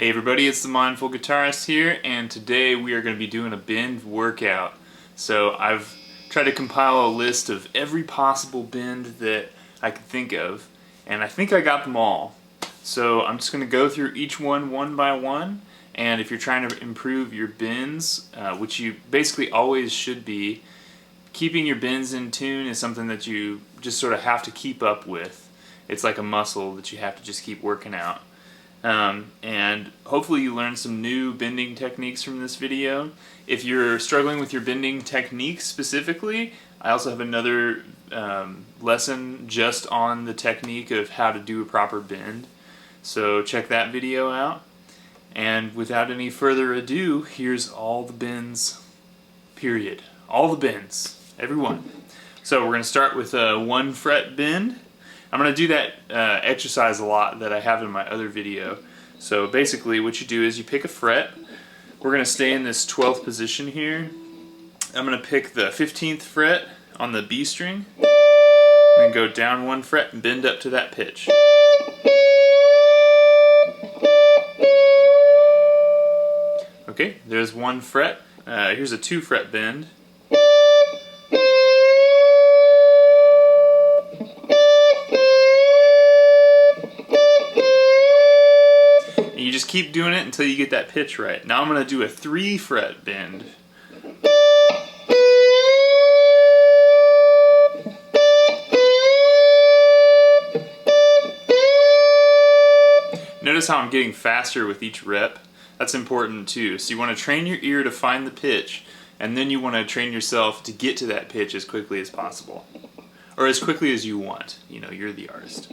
Hey everybody, it's the Mindful Guitarist here, and today we are going to be doing a bend workout. So I've tried to compile a list of every possible bend that I could think of, and I think I got them all. So I'm just going to go through each one by one, and if you're trying to improve your bends, which you basically always should be, keeping your bends in tune is something that you just sort of have to keep up with. It's like a muscle that you have to just keep working out. And hopefully you learned some new bending techniques from this video. If you're struggling with your bending techniques specifically, I also have another lesson just on the technique of how to do a proper bend. So check that video out. And without any further ado, here's all the bends, period. All the bends, every one. So we're going to start with a 1 fret bend. I'm going to do that exercise a lot that I have in my other video. So basically what you do is you pick a fret. We're going to stay in this 12th position here. I'm going to pick the 15th fret on the B string and go down 1 fret and bend up to that pitch. Okay, there's 1 fret. Here's a 2 fret bend. You just keep doing it until you get that pitch right. Now I'm going to do a 3 fret bend. Notice how I'm getting faster with each rep. That's important too. So you want to train your ear to find the pitch, and then you want to train yourself to get to that pitch as quickly as possible. Or as quickly as you want. You know, you're the artist.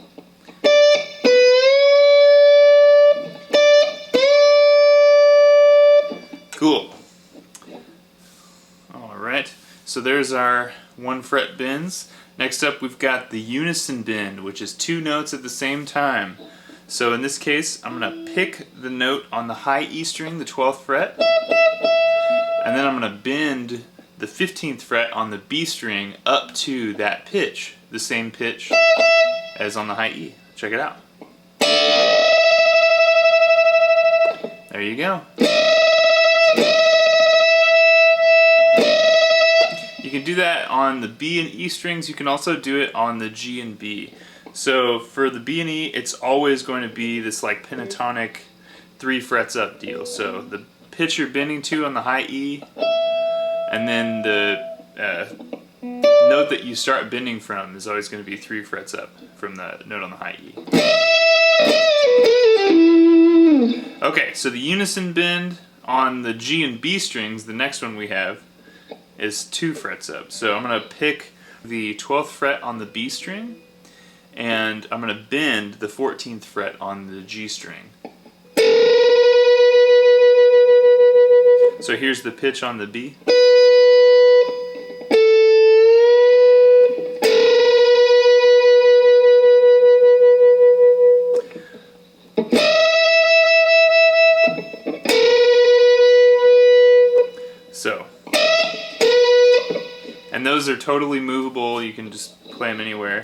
Cool. Alright, so there's our 1 fret bends. Next up we've got the unison bend, which is 2 notes at the same time. So in this case, I'm going to pick the note on the high E string, the 12th fret, and then I'm going to bend the 15th fret on the B string up to that pitch, the same pitch as on the high E. Check it out. There you go. You can do that on the B and E strings. You can also do it on the G and B. So for the B and E, it's always going to be this like pentatonic 3 frets up deal. So the pitch you're bending to on the high E, and then the note that you start bending from is always going to be 3 frets up from the note on the high E. Okay, so the unison bend on the G and B strings, the next one we have, is 2 frets up. So I'm going to pick the 12th fret on the B string, and I'm going to bend the 14th fret on the G string. So here's the pitch on the B. So, and those are totally movable. You can just play them anywhere.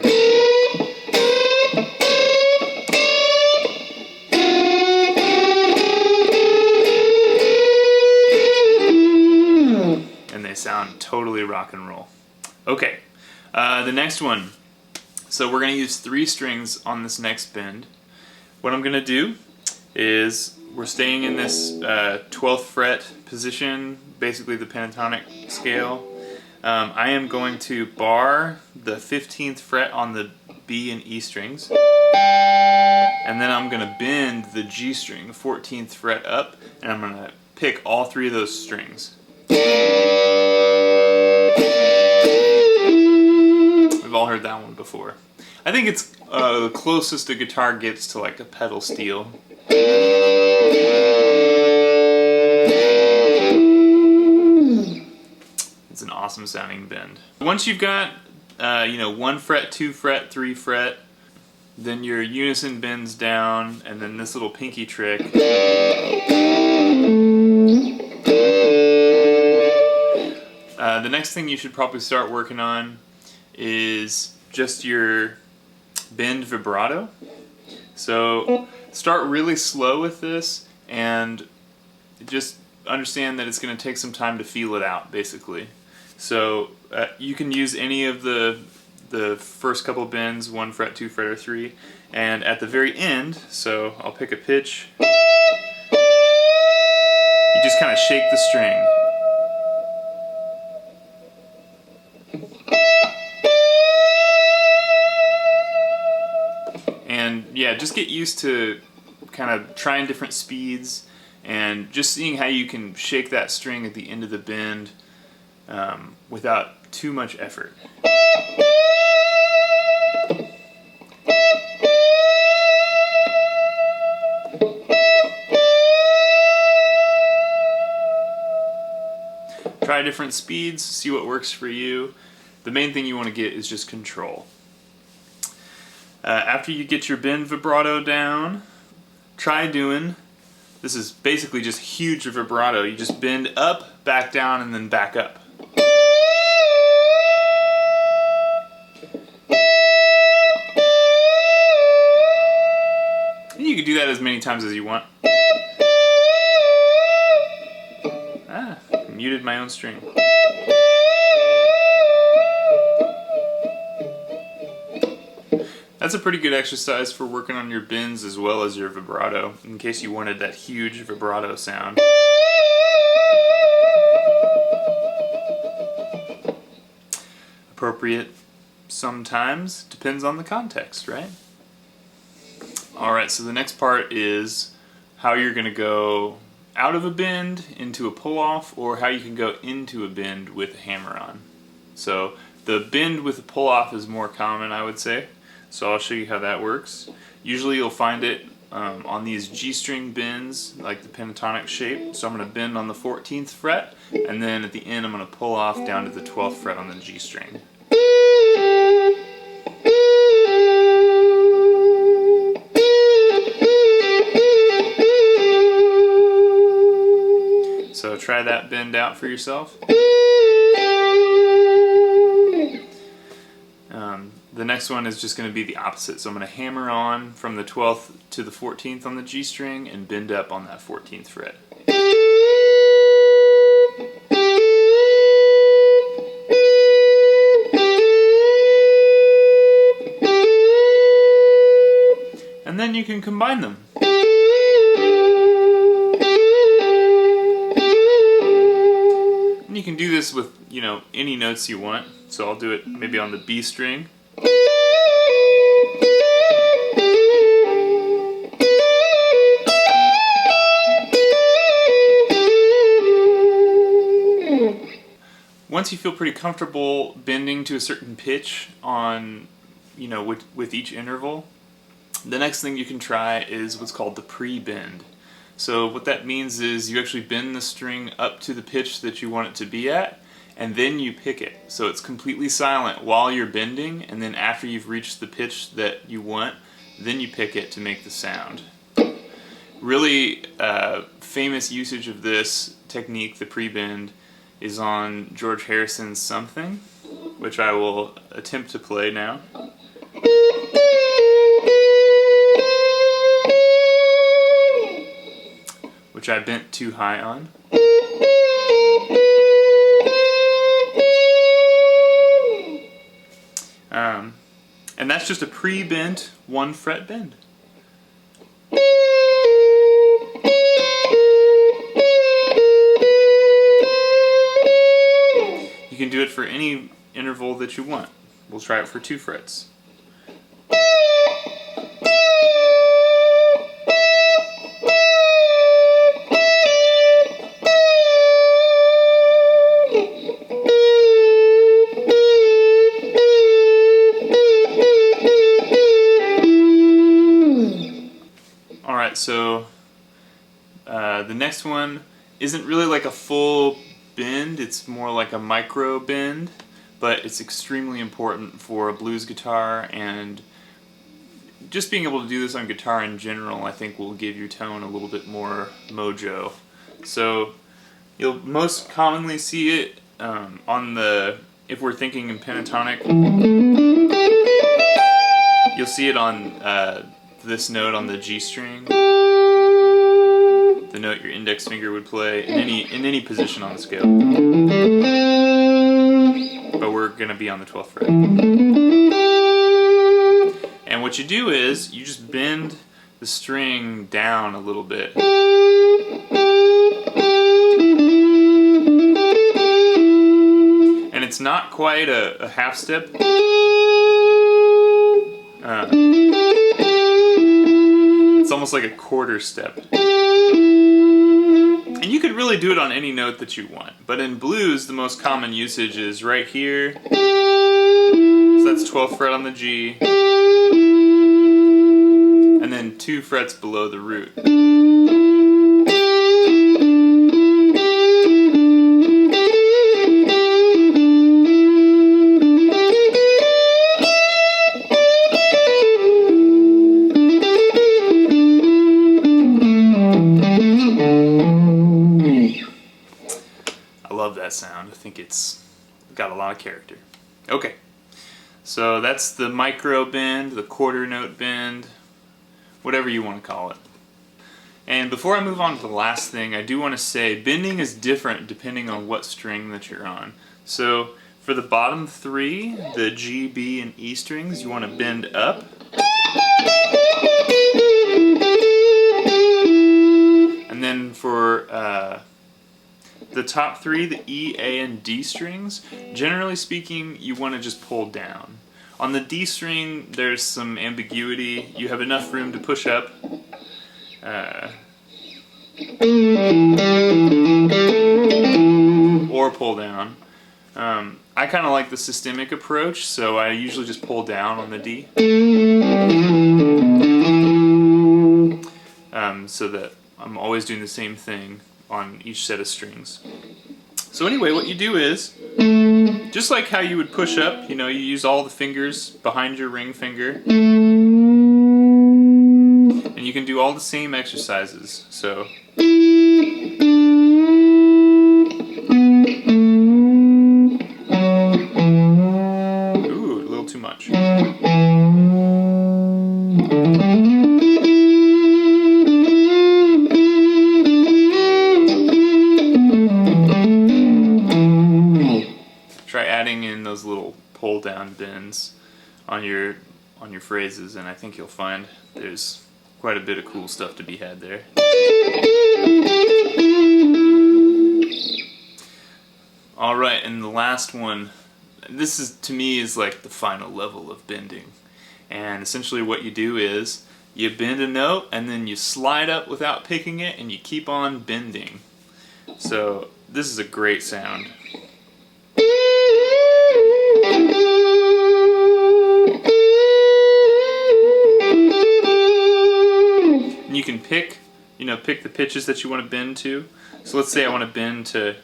And they sound totally rock and roll. Okay, the next one. So we're going to use 3 strings on this next bend. What I'm going to do is we're staying in this 12th fret position, basically the pentatonic scale. I am going to bar the 15th fret on the B and E strings, and then I'm going to bend the G string, the 14th fret up, and I'm going to pick all 3 of those strings. We've all heard that one before. I think it's the closest a guitar gets to like a pedal steel. It's an awesome sounding bend. Once you've got 1 fret, 2 fret, 3 fret, then your unison bends down, and then this little pinky trick. The next thing you should probably start working on is just your bend vibrato. So start really slow with this and just understand that it's going to take some time to feel it out, basically. So you can use any of the first couple bends, 1 fret, 2 fret, or 3, and at the very end, so I'll pick a pitch, you just kind of shake the string. And yeah, just get used to kind of trying different speeds and just seeing how you can shake that string at the end of the bend without too much effort. Try different speeds, see what works for you. The main thing you want to get is just control. After you get your bend vibrato down, try doing, this is basically just huge vibrato. You just bend up, back down, and then back up. And you can do that as many times as you want. I muted my own string. That's a pretty good exercise for working on your bends as well as your vibrato, in case you wanted that huge vibrato sound. Appropriate sometimes, depends on the context, right? Alright, so the next part is how you're going to go out of a bend into a pull-off, or how you can go into a bend with a hammer-on. So the bend with a pull-off is more common, I would say. So I'll show you how that works. Usually you'll find it on these G-string bends, like the pentatonic shape. So I'm going to bend on the 14th fret, and then at the end I'm going to pull off down to the 12th fret on the G-string. So try that bend out for yourself. The next one is just going to be the opposite. So I'm going to hammer on from the 12th to the 14th on the G string and bend up on that 14th fret. And then you can combine them. And you can do this with, any notes you want. So I'll do it maybe on the B string. Once you feel pretty comfortable bending to a certain pitch on, with each interval, the next thing you can try is what's called the pre-bend. So what that means is you actually bend the string up to the pitch that you want it to be at, and then you pick it. So it's completely silent while you're bending, and then after you've reached the pitch that you want, then you pick it to make the sound. Really famous usage of this technique, the pre-bend, is on George Harrison's Something, which I will attempt to play now. Which I bent too high on. And that's just a pre-bent 1 fret bend. You can do it for any interval that you want. We'll try it for 2 frets. Alright, so the next one isn't really like a full bend, it's more like a micro bend, but it's extremely important for a blues guitar, and just being able to do this on guitar in general I think will give your tone a little bit more mojo. So you'll most commonly see it on the, if we're thinking in pentatonic, you'll see it on this note on the G string. the note your index finger would play in any position on the scale. But we're going to be on the 12th fret. And what you do is you just bend the string down a little bit. And it's not quite a half step. It's almost like a quarter step. And you could really do it on any note that you want. But in blues, the most common usage is right here. So that's 12th fret on the G. And then 2 frets below the root. I love that sound. I think it's got a lot of character. Okay, so that's the micro bend, the quarter note bend, whatever you want to call it. And before I move on to the last thing, I do want to say bending is different depending on what string that you're on. So for the bottom 3, the G, B, and E strings, you want to bend up. And then for the top 3, the E, A, and D strings, generally speaking, you want to just pull down. On the D string, there's some ambiguity. You have enough room to push up. Or pull down. I kind of like the systemic approach, so I usually just pull down on the D. So that I'm always doing the same thing on each set of strings. So anyway, what you do is, just like how you would push up, you use all the fingers behind your ring finger. And you can do all the same exercises. So ooh, a little too much. Try adding in those little pull down bends on your phrases, and I think you'll find there's quite a bit of cool stuff to be had there. Alright, and the last one, this is, to me, is like the final level of bending. And essentially what you do is you bend a note and then you slide up without picking it and you keep on bending. So this is a great sound. And you can pick the pitches that you want to bend to. So let's say I want to bend to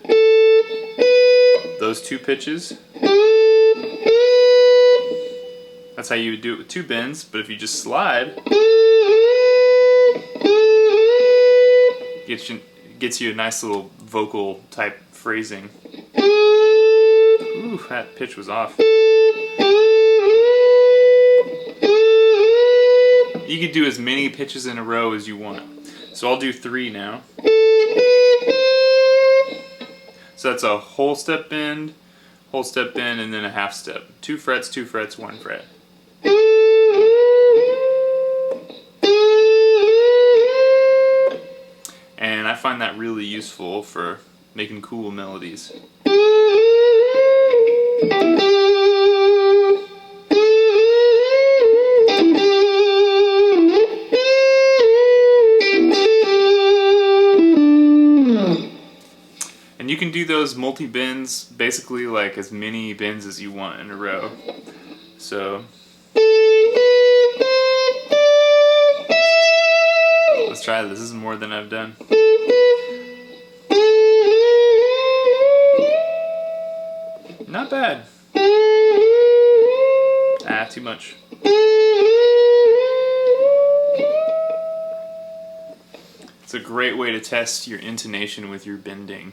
those 2 pitches. That's how you would do it with 2 bends, but if you just slide, it gets you a nice little vocal type phrasing. Ooh, that pitch was off. You could do as many pitches in a row as you want. So I'll do 3 now. So that's a whole step bend, and then a half step. 2 frets, 2 frets, 1 fret. And I find that really useful for making cool melodies. And you can do those multi-bends, basically like as many bends as you want in a row. So let's try this. This is more than I've done. Not bad. Too much. It's a great way to test your intonation with your bending.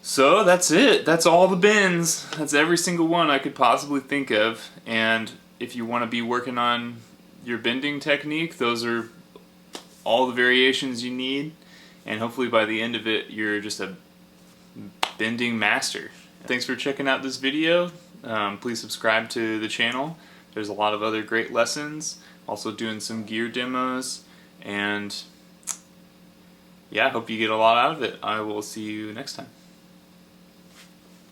So that's it. That's all the bends. That's every single one I could possibly think of. And if you want to be working on your bending technique, those are all the variations you need, and hopefully by the end of it you're just a bending master. Thanks for checking out this video. Please subscribe to the channel. There's a lot of other great lessons, also doing some gear demos, and yeah, I hope you get a lot out of it. I will see you next time.